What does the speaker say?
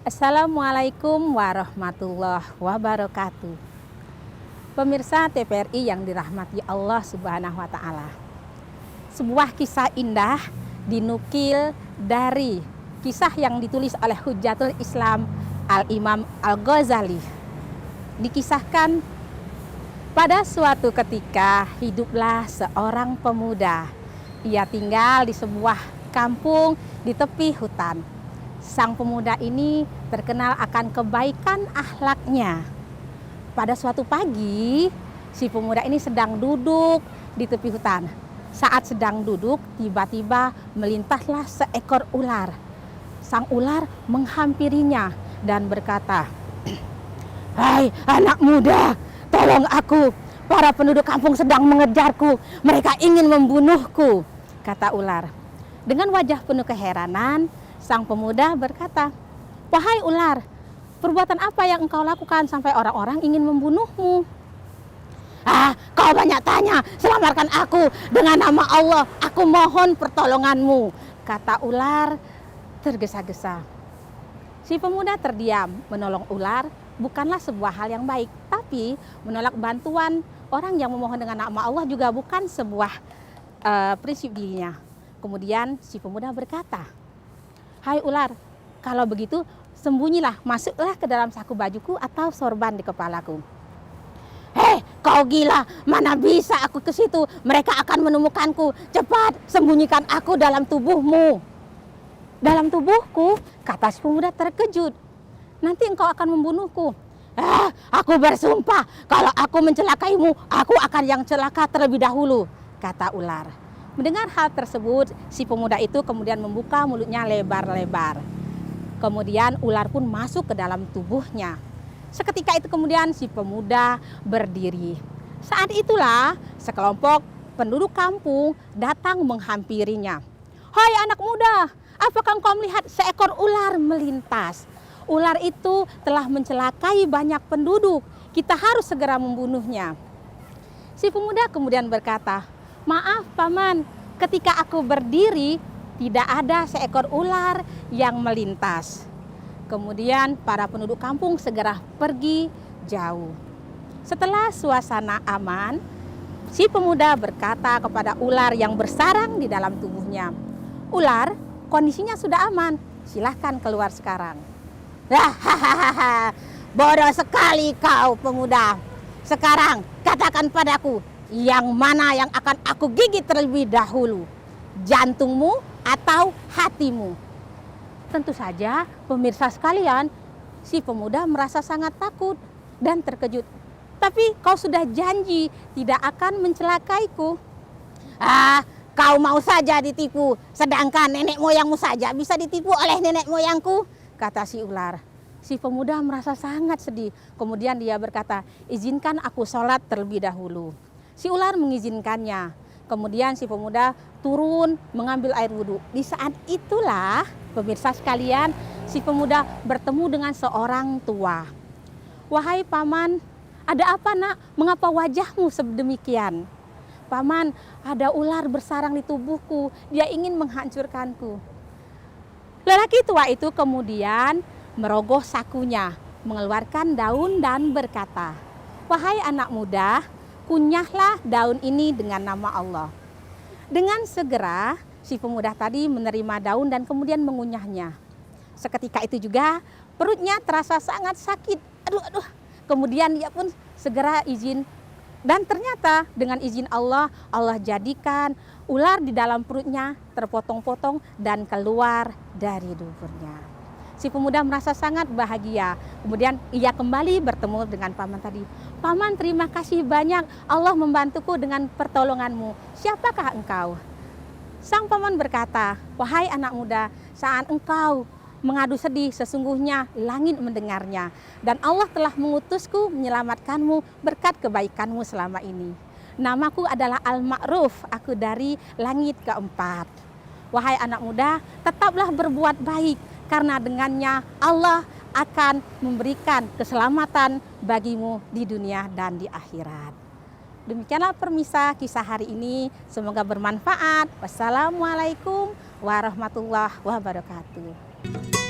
Assalamualaikum warahmatullahi wabarakatuh. Pemirsa TVRI yang dirahmati Allah Subhanahu wa Ta'ala. Sebuah kisah indah dinukil dari kisah yang ditulis oleh Hujjatul Islam Al-Imam Al-Ghazali. Dikisahkan pada suatu ketika hiduplah seorang pemuda. Ia tinggal di sebuah kampung di tepi hutan. Sang pemuda ini terkenal akan kebaikan akhlaknya. Pada suatu pagi, si pemuda ini sedang duduk di tepi hutan. Saat sedang duduk, tiba-tiba melintaslah seekor ular. Sang ular menghampirinya dan berkata, "Hai anak muda, tolong aku. Para penduduk kampung sedang mengejarku. Mereka ingin membunuhku," kata ular. Dengan wajah penuh keheranan, sang pemuda berkata, "Wahai ular, perbuatan apa yang engkau lakukan sampai orang-orang ingin membunuhmu?" Kau banyak tanya, selamatkan aku dengan nama Allah, aku mohon pertolonganmu," kata ular tergesa-gesa. Si pemuda terdiam. Menolong ular bukanlah sebuah hal yang baik, tapi menolak bantuan orang yang memohon dengan nama Allah juga bukan sebuah prinsip dirinya. Kemudian si pemuda berkata, "Hai ular, kalau begitu sembunyilah, masuklah ke dalam saku bajuku atau sorban di kepalaku." "Hei, kau gila, mana bisa aku ke situ? Mereka akan menemukanku. Cepat, sembunyikan aku dalam tubuhmu." "Dalam tubuhku?" kata si pemuda terkejut. "Nanti engkau akan membunuhku." Aku bersumpah, kalau aku mencelakaimu, aku akan yang celaka terlebih dahulu," kata ular. Mendengar hal tersebut, si pemuda itu kemudian membuka mulutnya lebar-lebar. Kemudian ular pun masuk ke dalam tubuhnya. Seketika itu kemudian si pemuda berdiri. Saat itulah sekelompok penduduk kampung datang menghampirinya. "Hai anak muda, apakah engkau melihat seekor ular melintas? Ular itu telah mencelakai banyak penduduk. Kita harus segera membunuhnya." Si pemuda kemudian berkata, "Maaf paman, ketika aku berdiri tidak ada seekor ular yang melintas." Kemudian para penduduk kampung segera pergi jauh. Setelah suasana aman, si pemuda berkata kepada ular yang bersarang di dalam tubuhnya, "Ular, kondisinya sudah aman, silahkan keluar sekarang." "Hahaha, bodoh sekali kau pemuda. Sekarang katakan padaku, yang mana yang akan aku gigit terlebih dahulu, jantungmu atau hatimu?" Tentu saja pemirsa sekalian, si pemuda merasa sangat takut dan terkejut. "Tapi kau sudah janji tidak akan mencelakaiku." Kau mau saja ditipu, sedangkan nenek moyangmu saja bisa ditipu oleh nenek moyangku," kata si ular. Si pemuda merasa sangat sedih. Kemudian dia berkata, "Izinkan aku sholat terlebih dahulu." Si ular mengizinkannya. Kemudian si pemuda turun mengambil air wudhu. Di saat itulah pemirsa sekalian, si pemuda bertemu dengan seorang tua. "Wahai paman, ada apa nak? Mengapa wajahmu sedemikian?" "Paman, ada ular bersarang di tubuhku. Dia ingin menghancurkanku." Lelaki tua itu kemudian merogoh sakunya, mengeluarkan daun dan berkata, "Wahai anak muda, kunyahlah daun ini dengan nama Allah." Dengan segera si pemuda tadi menerima daun dan kemudian mengunyahnya. Seketika itu juga perutnya terasa sangat sakit. Aduh. Kemudian dia pun segera izin, dan ternyata dengan izin Allah, Allah jadikan ular di dalam perutnya terpotong-potong dan keluar dari duburnya. Si pemuda merasa sangat bahagia. Kemudian ia kembali bertemu dengan paman tadi. "Paman, terima kasih banyak, Allah membantuku dengan pertolonganmu. Siapakah engkau?" Sang paman berkata, "Wahai anak muda, saat engkau mengadu sedih, sesungguhnya langit mendengarnya. Dan Allah telah mengutusku menyelamatkanmu berkat kebaikanmu selama ini. Namaku adalah Al-Ma'ruf, aku dari langit keempat. Wahai anak muda, tetaplah berbuat baik, karena dengannya Allah akan memberikan keselamatan bagimu di dunia dan di akhirat." Demikianlah permisa kisah hari ini. Semoga bermanfaat. Wassalamualaikum warahmatullahi wabarakatuh.